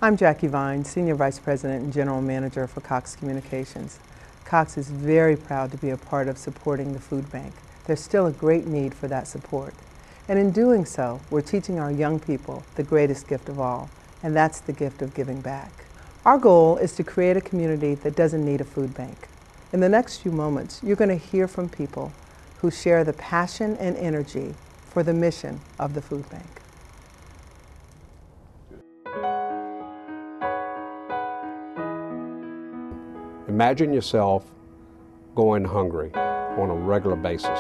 I'm Jackie Vine, Senior Vice President and General Manager for Cox Communications. Cox is very proud to be a part of supporting the food bank. There's still a great need for that support. And in doing so, we're teaching our young people the greatest gift of all, and that's the gift of giving back. Our goal is to create a community that doesn't need a food bank. In the next few moments, you're going to hear from people who share the passion and energy for the mission of the food bank. Imagine yourself going hungry on a regular basis.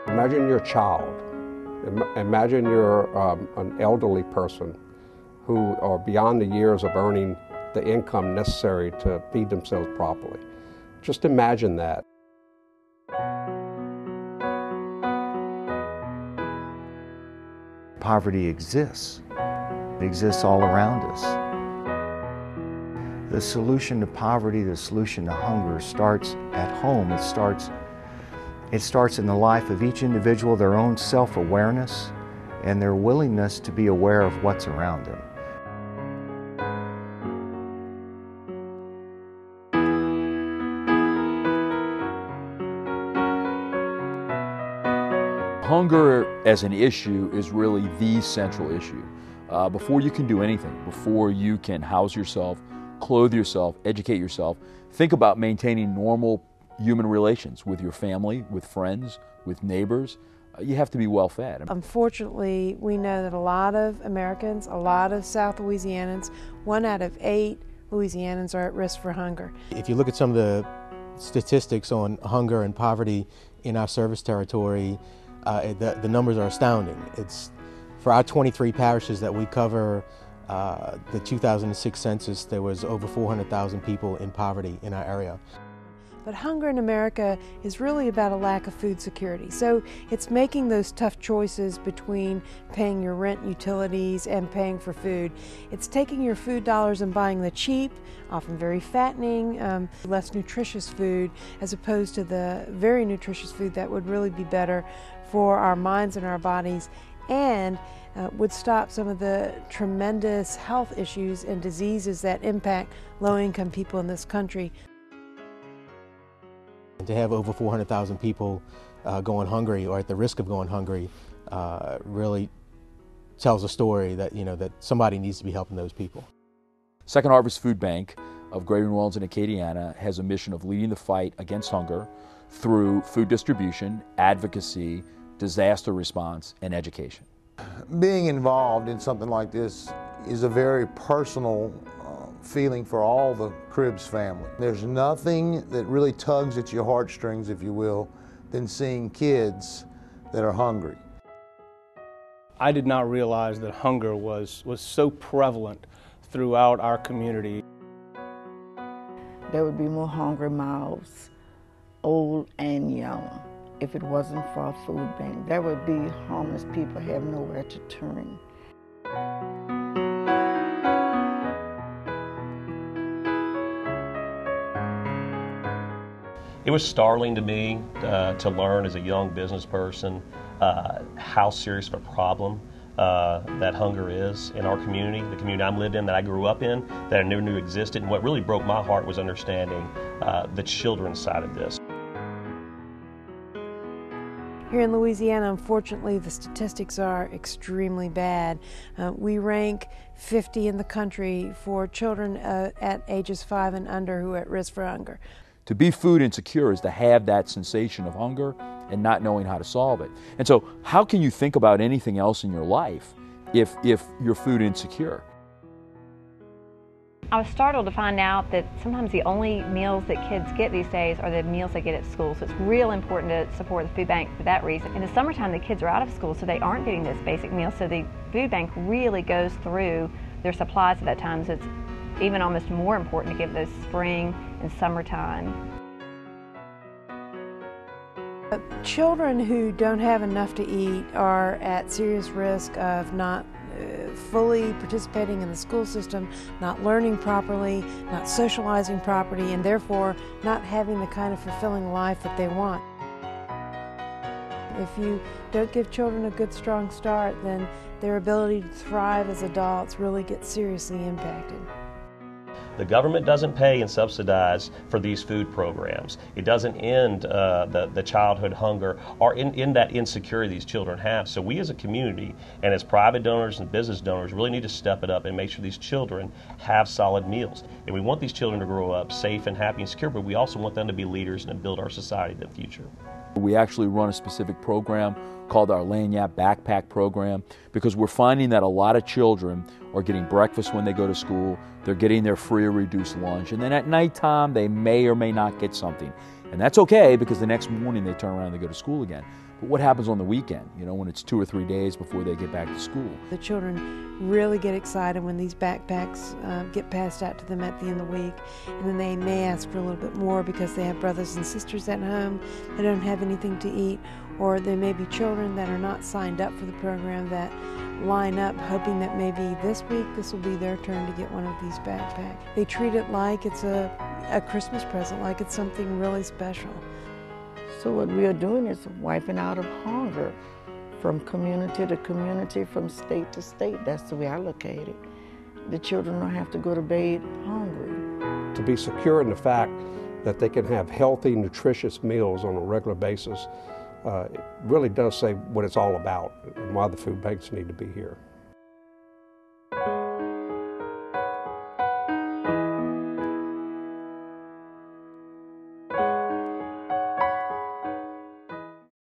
Imagine you're a child. Imagine you're an elderly person who are beyond the years of earning the income necessary to feed themselves properly. Just imagine that. Poverty exists. It exists all around us. The solution to poverty, the solution to hunger starts at home. It starts in the life of each individual, their own self-awareness and their willingness to be aware of what's around them. Hunger as an issue is really the central issue. Before you can do anything, before you can house yourself, clothe yourself, educate yourself, think about maintaining normal human relations with your family, with friends, with neighbors. You have to be well fed. Unfortunately, we know that a lot of Americans, a lot of South Louisianans, 1 out of 8 Louisianans are at risk for hunger. If you look at some of the statistics on hunger and poverty in our service territory, the numbers are astounding. It's for our 23 parishes that we cover. The 2006 census, there was over 400,000 people in poverty in our area. But hunger in America is really about a lack of food security. So it's making those tough choices between paying your rent, utilities, and paying for food. It's taking your food dollars and buying the cheap, often very fattening, less nutritious food, as opposed to the very nutritious food that would really be better for our minds and our bodies, and would stop some of the tremendous health issues and diseases that impact low-income people in this country. And to have over 400,000 people going hungry or at the risk of going hungry really tells a story that, that somebody needs to be helping those people. Second Harvest Food Bank of Greater New Orleans and Acadiana has a mission of leading the fight against hunger through food distribution, advocacy, disaster response, and education. Being involved in something like this is a very personal feeling for all the Cribbs family. There's nothing that really tugs at your heartstrings, if you will, than seeing kids that are hungry. I did not realize that hunger was so prevalent throughout our community. There would be more hungry mouths, old and young. If it wasn't for our food bank, there would be homeless people have nowhere to turn. It was startling to me to learn as a young business person how serious of a problem that hunger is in our community, the community I'm lived in, that I grew up in, that I never knew existed. And what really broke my heart was understanding the children's side of this. Here in Louisiana, unfortunately, the statistics are extremely bad. We rank 50 in the country for children at ages 5 and under who are at risk for hunger. To be food insecure is to have that sensation of hunger and not knowing how to solve it. And so how can you think about anything else in your life if you're food insecure? I was startled to find out that sometimes the only meals that kids get these days are the meals they get at school. So it's real important to support the food bank for that reason. In the summertime, the kids are out of school, so they aren't getting this basic meal. So the food bank really goes through their supplies at that time. So it's even almost more important to give those spring and summertime. Children who don't have enough to eat are at serious risk of not fully participating in the school system, not learning properly, not socializing properly, and therefore not having the kind of fulfilling life that they want. If you don't give children a good, strong start, then their ability to thrive as adults really gets seriously impacted. The government doesn't pay and subsidize for these food programs. It doesn't end the childhood hunger or in that insecurity these children have. So we as a community and as private donors and business donors really need to step it up and make sure these children have solid meals. And we want these children to grow up safe and happy and secure, but we also want them to be leaders and to build our society in the future. We actually run a specific program called our Lagniappe Backpack Program because we're finding that a lot of children are getting breakfast when they go to school, they're getting their free or reduced lunch, and then at nighttime they may or may not get something. And that's okay because the next morning they turn around and they go to school again. But what happens on the weekend, when it's 2 or 3 days before they get back to school? The children really get excited when these backpacks get passed out to them at the end of the week, and then they may ask for a little bit more because they have brothers and sisters at home that don't have anything to eat, or there may be children that are not signed up for the program that line up hoping that maybe this week this will be their turn to get one of these backpacks. They treat it like it's a Christmas present, like it's something really special. So what we are doing is wiping out of hunger from community to community, from state to state. That's the way I look at it. The children don't have to go to bed hungry. To be secure in the fact that they can have healthy, nutritious meals on a regular basis, it really does say what it's all about and why the food banks need to be here.